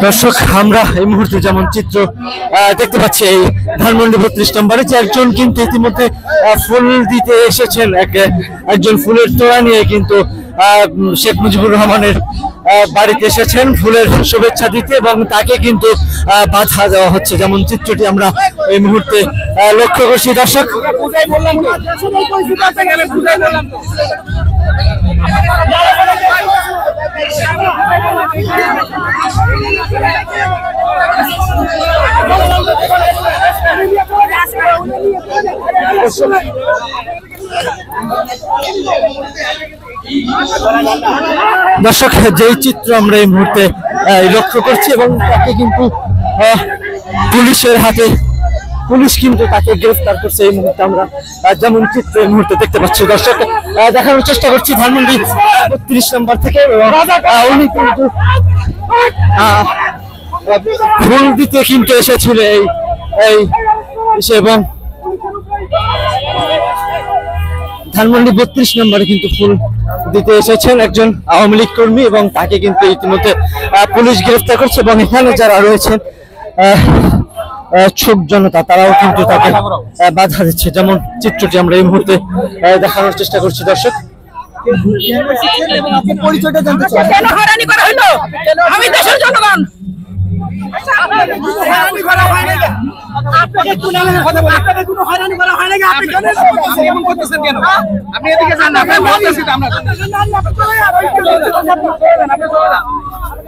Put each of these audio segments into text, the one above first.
দর্শক আমরা এই মুহূর্তে যেমন চিত্র দেখতে পাচ্ছি এই ধানমন্ডি 32 নম্বরে যে একজন কিন্তু ইতিমধ্যে ফুল দিতে এসেছেন, একজন ফুলের তোড়া নিয়ে কিন্তু শেখ মুজিবুর রহমানের বাড়িতে এসেছেন ফুলের শুভেচ্ছা দিতে এবং তাকে কিন্তু বাধা দেওয়া হচ্ছে, যেমন চিত্রটি আমরা এই মুহূর্তে লক্ষ্য করছি। দর্শক দর্শক যেই চিত্র আমরা এই মুহূর্তে লক্ষ্য করছি এবং তাকে কিন্তু পুলিশের হাতে, পুলিশ কিন্তু তাকে গ্রেফতার করছে এই মুহূর্তে আমরা যেমন চিত্র এই মুহূর্তে দেখতে পাচ্ছি। দর্শক দেখানোর চেষ্টা করছি ধানমন্ডি 32 নম্বর থেকে উনি কিন্তু ফুল দিতে কিন্তু এসেছিল এই এবং ধানমন্ডি 32 নম্বরে কিন্তু ফুল দিতে এসেছেন একজন আওয়ামী লীগ কর্মী এবং তাকে কিন্তু ইতিমধ্যে পুলিশ গ্রেফতার করছে এবং এখানে যারা রয়েছেন ছোট জনতা তারাও কিন্তু তাকে বাধা দিচ্ছে, যেমন চিত্রটি আমরা এই মুহূর্তে দেখানোর চেষ্টা করছি। দর্শক পরিচয়টা জানতে চাই, কেন হয়রানি করা হলো? আমি দেশের জনগণ, আপনাকে কোনো হয়রানি করা হয় না, আপনি কেন এমন করতেছেন? কেন আপনি এদিকে যান না, আমরা বলতেছি তো, আমরা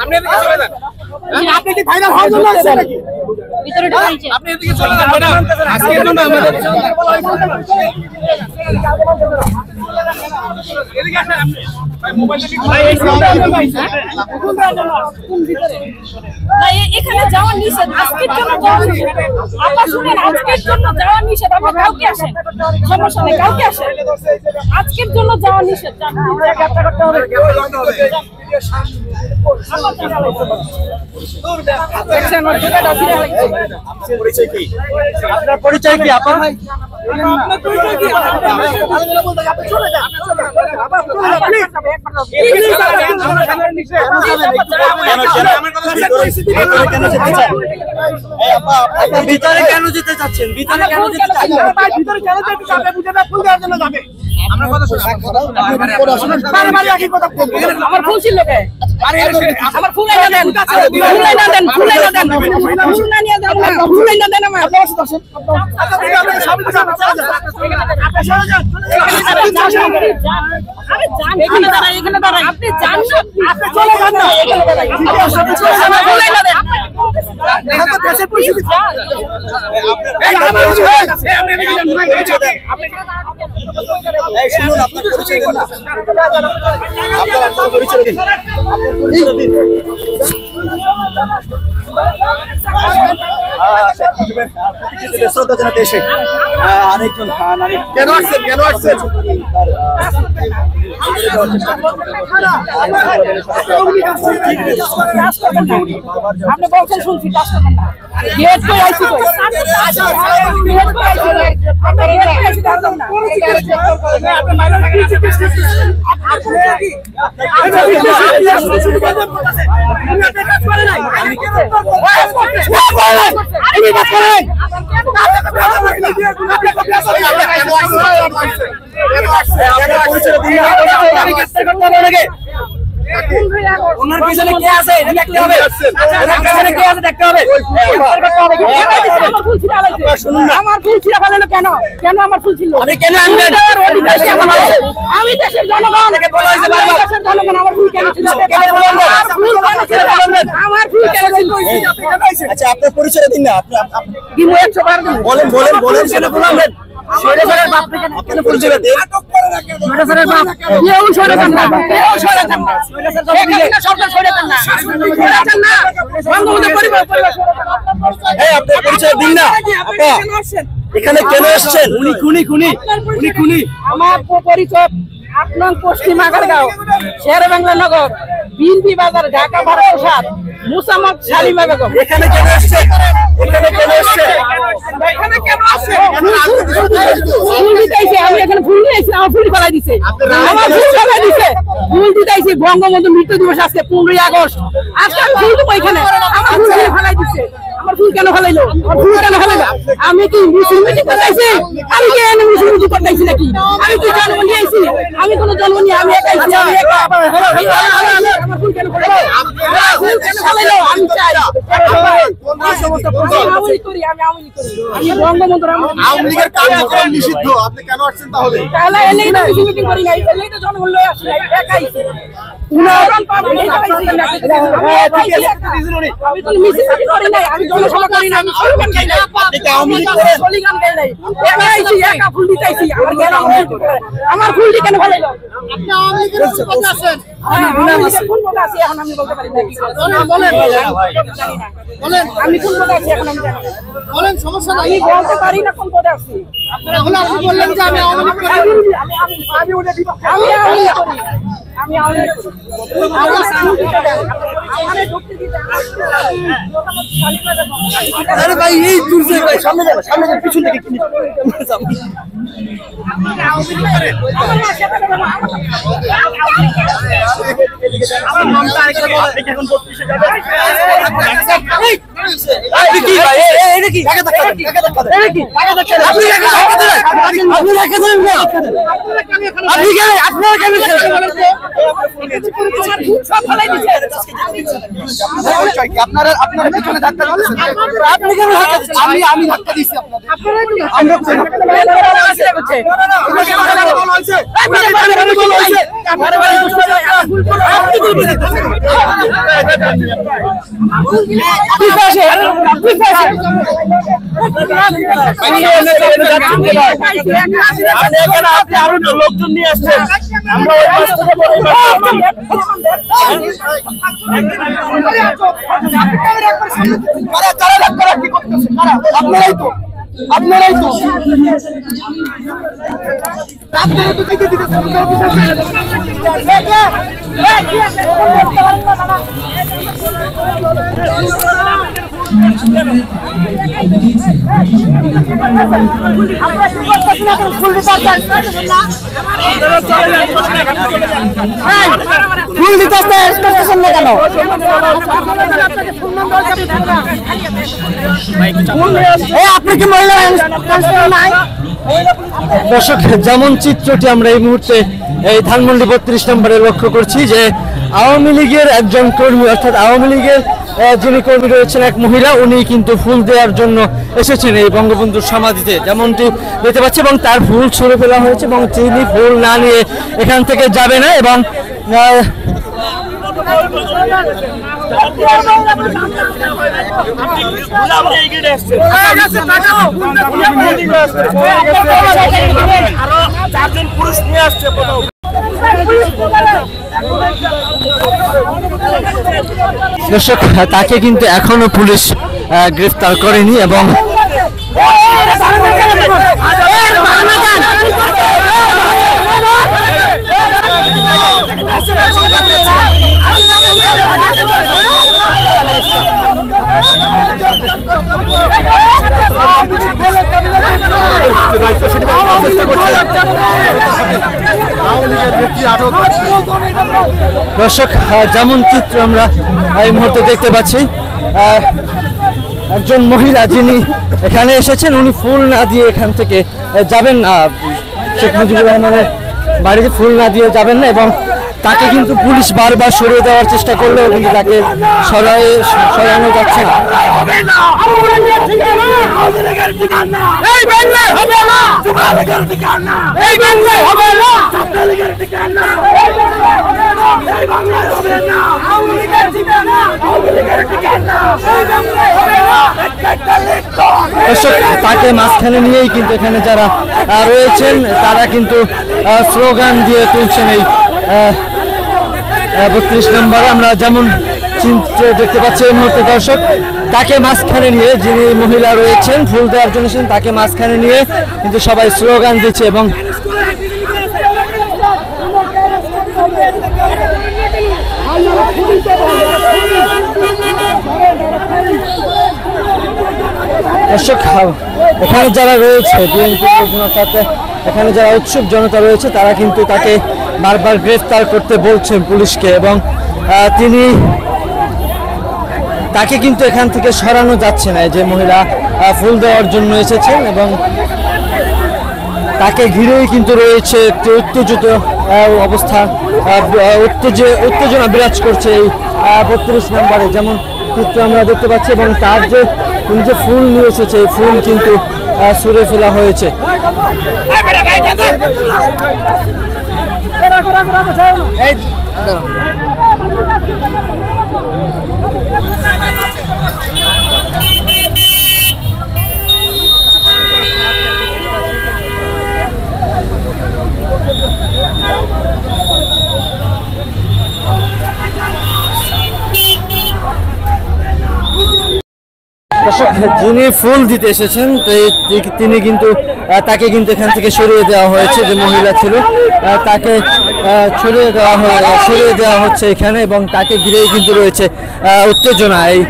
আপনি এদিকে চলে যান, আপনি কি ফাইনাল হওয়ার জন্য আসছেন নাকি? ভিতরে ঢুকছেন, আপনি এদিকে চলে যান ম্যাডাম, আজকের জন্য আমাদের এদিকে আসেন আপনি ভাই, মোবাইলটা কি এখানে যাওয়া নিষেধ, আজকের জন্য যাওয়া নিষেধ। আপা শুনেন, আজকের জন্য যাওয়া নিষেধ, আপনি কাউকে আসেন, সমস্যা নেই, কাউকে আসেন, আজকের জন্য যাওয়া নিষেধ। আপনার পরিচয় কি আপা? ভিতরে কেন যেতে চাচ্ছেন? ভিতরে কেন যেতে চাচ্ছেন? ভিতরে কেন যেতে চাচ্ছেন? বুঝাটা ফুল দেওয়ার জন্য যাবে। আমরা কথা শুনুন, আমার ফুল ছিল কে? আমার ফুল এনে দেন, ফুল এনে দেন, ফুল এনে দেন, ফুল না নিয়ে যান না, ফুল এনে দেন আমার। আপনি দর্শন, আপনি সব কিছু আপনি চলে যান, আপনি চলে যান, আরে যান, এখানে দাঁড়ান, এখানে দাঁড়ান, আপনি যান না, আপনি চলে যান না, এখানে দাঁড়ান, আপনি সব কিছু আমার ফুল এনে দেন। এখন তো দেশের পরিস্থিতি, এই আমার কাছে আপনি এদিকে যান, আপনি এই শুনুন, আপনার পরিচয় দিন, আপনার পরিচয় দিন, শ্রদ্ধা জানাতে এসে আরেকজন কেন আসছেন? কেন আসছেন? আপনি বলছেন শুনছি, কাজ করবেন না, গেট কই আইছি কই, গেট কই আইছি, আপনি গেট কই আইছি দাঁড়ান না, আপনি মাইরা লাগি, আপনি কি আপনি কাজ করেন নাই, আমি কি করব? আমি কাজ করেন, ওনার পিছনে কে আছে দেখতে হবে, ওনার পিছনে কে আছে দেখতে হবে। আমার ফুল ছিল ফেলেন কেন? কেন আমার ফুল ছিল? আপনি কেন আনবেন? আমি দেশের জনগণ, দেশের জনগণ, আমার ফুল কেন ছিল? আমার ফুল কেন ছিল? আচ্ছা আপনার পরিচয় দিন না, কি মই 100 বার বলেন বলেন বলেন, সেটা বলবেন। সরেজনের বাপ থেকে কেন পরিচয় দেন? সরেজনের বাপ কেউ সরেজন না, কেউ সরেজন না, এখানে সরকার সরেজন না, সরেজন না, বঙ্গবন্ধু পরিবার। এই আপনার পরিচয় দিন না আপা, এখানে কেন এসেছেন? উনি খুনি, খুনি, উনি খুনি। আমার পরিচয় 8 নং পশ্চিম আগারগাঁও, শেরেবাংলা নগর, বিএনপি বাজার, ঢাকা 1207, মুসাম্মদ সালিমা বেগম। এখানে কেন এসেছেন? এখানে কেন এসেছেন? এখানে কেন আসে? ফুল দিতেছে, আমি এখানে ফুল নিয়েছি, আমার ফুল ফেলাই দিছে, আমার ফুল ফেলাই দিছে, ফুল দিতেছি। বঙ্গবন্ধু মৃত্যু দিবস আজকে 15 আগস্ট, আজকে আমি ফুল দেবো এখানে, ফুল কেন ফেলাইলো? ফুল কেন ফেলাইলো? আমি কি মিছিল মিটিং করতেছি? আমি কি এনে মিছিল মিটিং করতেছি নাকি? আমি কি জন্ম নিয়ে আইছি? আমি কোনো জন্ম নিয়ে আমি একা আইছি, আমি একা। আমার ফুল কেন ফেলাইলো? ফুল কেন ফেলাইলো? আমি চাই আমি বঙ্গবন্ধুর আওয়ামী লীগের কার্যক্রম নিষিদ্ধ, আপনি কেন আসছেন তাহলে? তাহলে এলে না মিছিল মিটিং করি নাই, এলে তো জনগণ লয়ে আসি নাই, একা আইছি। আমি তো মিছিল মিটিং করি নাই, আমি জনসভা করি নাই, আমি স্লোগান গাই নাই, স্লোগান গাই নাই, একা আইছি, একা ফুল দিতে আইছি। আমার ফুলটি কেন ফেলাইলো? আপনি আওয়ামী লীগের পক্ষে আছেন? কোন পদে আছি এখন আমি বলতে পারি না। বলেন আমি কোন পদে আছি এখন আমি জানি না। বলেন, সমস্যা নাই। আমি বলতে পারি না কোন পদে আছি। তাহলে আপনি বললেন যে আমি আওয়ামী লীগ করি। আরে ভাই এই দূর থেকে ভাই সামনে যাবে, সামনে যাবে, পিছন থেকে কি আপনারা পিছনে ধাক্কা দিচ্ছেন। আপনি কেন ধাক্কা দিচ্ছেন? আমি ধাক্কা দিচ্ছি আরো লোকজন নিয়ে আসছেন, আমরা ওই পাশ থেকে আপনারাই তো ফুল দিতে আসতেছেন না কেন? আপনি কি মহিলা নাই? দর্শক, যেমন চিত্রটি আমরা এই মুহূর্তে এই ধানমন্ডি 32 নম্বরে লক্ষ্য করছি যে আওয়ামী লীগের একজন কর্মী, অর্থাৎ আওয়ামী লীগের যিনি কর্মী রয়েছেন এক মহিলা, উনি কিন্তু ফুল দেওয়ার জন্য এসেছেন এই বঙ্গবন্ধুর সমাধিতে, যেমনটি দেখতে পাচ্ছি, এবং তার ফুল ছুঁড়ে ফেলা হয়েছে এবং তিনি ফুল না নিয়ে এখান থেকে যাবে না। এবং দর্শক, তাকে কিন্তু এখনো পুলিশ গ্রেফতার করেনি এবং দর্শক, যেমন চিত্র আমরা এই মুহূর্তে দেখতে পাচ্ছি, একজন মহিলা যিনি এখানে এসেছেন উনি ফুল না দিয়ে এখান থেকে যাবেন না, শেখ মুজিবুর রহমানের বাড়িতে ফুল না দিয়ে যাবেন না, এবং তাকে কিন্তু পুলিশ বারবার সরিয়ে দেওয়ার চেষ্টা করলেও কিন্তু তাকে সরানো যাচ্ছে না। তাকে মাঝখানে নিয়েই কিন্তু এখানে যারা রয়েছেন তারা কিন্তু স্লোগান দিয়ে তুলছেন এই 32 নম্বরে। আমরা যেমন চিত্র দেখতে পাচ্ছি এই মুহূর্তে দর্শক, তাকে মাঝখানে নিয়ে যিনি মহিলা রয়েছেন ফুল দেওয়ার জন্য তাকে মাঝখানে নিয়ে কিন্তু সবাই স্লোগান দিচ্ছে এবং দর্শক, এখানে যারা রয়েছে এখানে যারা উৎসুক জনতা রয়েছে তারা কিন্তু তাকে বারবার গ্রেফতার করতে বলছেন পুলিশকে, এবং তিনি তাকে কিন্তু এখান থেকে সরানো যাচ্ছে না। যে মহিলা ফুল দেওয়ার জন্য এসেছেন এবং তাকে ঘিরেই কিন্তু রয়েছে একটি উত্তেজিত অবস্থা, উত্তেজনা বিরাজ করছে এই 32 নম্বরে, যেমন চিত্র আমরা দেখতে পাচ্ছি। এবং তার যে ফুল নিয়ে এসেছে এই ফুল কিন্তু ছুঁড়ে ফেলা হয়েছে। যিনি ফুল দিতে এসেছেন তিনি কিন্তু তাকে কিন্তু এখান থেকে সরিয়ে দেওয়া হয়েছে। যে মহিলা ছিল তাকে সরিয়ে দেওয়া হচ্ছে এখানে এবং তাকে ঘিরেই কিন্তু রয়েছে উত্তেজনা। এই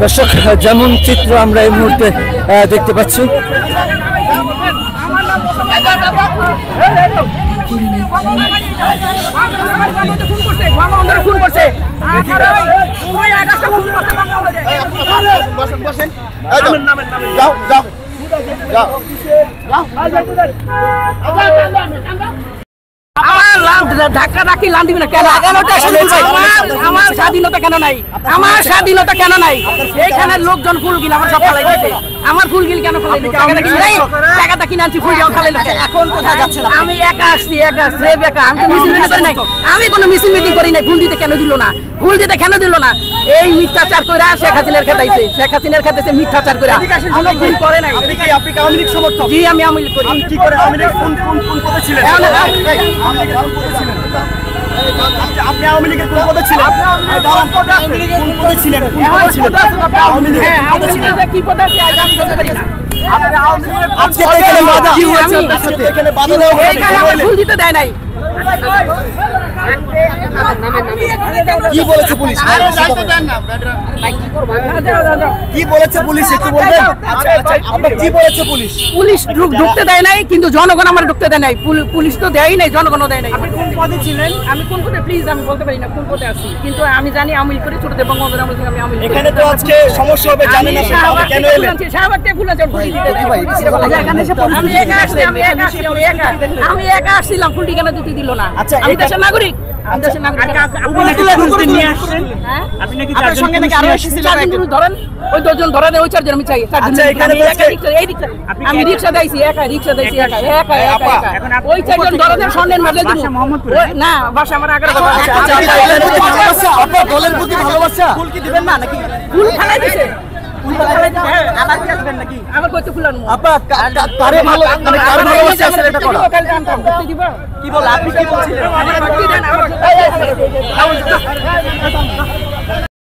দর্শক, যেমন চিত্র আমরা এই মুহূর্তে দেখতে পাচ্ছি, ধাক্কা রাখি লান দিবি না কেন? আমার স্বাধীনতা কেন নাই? আমার স্বাধীনতা কেন নাই? এইখানে লোকজন ফুল গিল আমার সব ফালাই দিচ্ছে। আমার ফুল গিল কেন ফালাই দিচ্ছে? টাকাটা কিনে আনছি, ফুল যাও ফালাই দিচ্ছে। এখন কোথায় যাচ্ছে? আমি একা আসছি, একা স্রেফ একা। আমি তো মিছিল মিটিং করি নাই, আমি কোনো মিছিল মিটিং করি নাই। ফুল দিতে কেন দিল না? ফুল দিতে কেন দিল না? এই মিথ্যাচার করে শেখ হাসিনার খেতাইছে, শেখ হাসিনার খেতেছে মিথ্যাচার করে। কোনো ভুল করে নাই। আপনি আওয়ামী লীগ সমর্থক? জি, আমি আওয়ামী লীগ করি। কি করে আওয়ামী লীগ কোন পদে ছিলেন? আপনি আওয়ামী লীগের কোন পদে ছিলেন? কোন পদে ছিলেন? কি পদে আছে আমি বলতে পারি না। আজকে এখানে বাধা কি হয়েছে? আজকে এখানে বাধা দেওয়া হয়েছে, ফুল দিতে দেয় নাই। কি বলেছে পুলিশ? কি বলেছে পুলিশ একটু বলবেন? আপনার কি বলেছে পুলিশ? পুলিশ ঢুকতে দেয় নাই, কিন্তু জনগণ আমার ঢুকতে দেয় নাই। পুলিশ তো দেয়ই নাই, জনগণও দেয় নাই। আপনি কোন পদে ছিলেন? আমি কোন পদে প্লিজ আমি বলতে পারি না কোন পদে আছি, কিন্তু আমি জানি আওয়ামী লীগ করে ছোটদের বঙ্গবন্ধুর আমল থেকে আমি আওয়ামী লীগ। এখানে তো আজকে সমস্যা হবে, জানেন না কেন এলেন? শাহবাগতে ফুল আছে, ফুল দিতে দেয়। আমি একা আসছি, আমি একা আসছিলাম, ফুলটি কেন দিতে দিল না? আমি দেশের নাগরিক, আমি দেশের নাগরিক। আপনার সঙ্গে নাকি আরো এসেছিলেন? ধরেন ওই 10 জন ধরেন, ওই 4 জন আমি চাই। আমি রিক্সা দিয়েছি, একা রিক্সা দিয়েছি, একা একা একা একা। ওই 4 জন ধরেন স্বর্ণের মাঝে দিব না, বাসা আমার আগে আপনার দলের প্রতি ভালোবাসা। ফুল কি দিবেন না নাকি? ফুল ফেলাই দিছে। আবার কি আসবেন নাকি? আবার কইতে ফুল আনবো। আপা কারে ভালো মানে কারে ভালোবাসা আছে এটা করা? কি বল? আপনি কি বলছিলেন?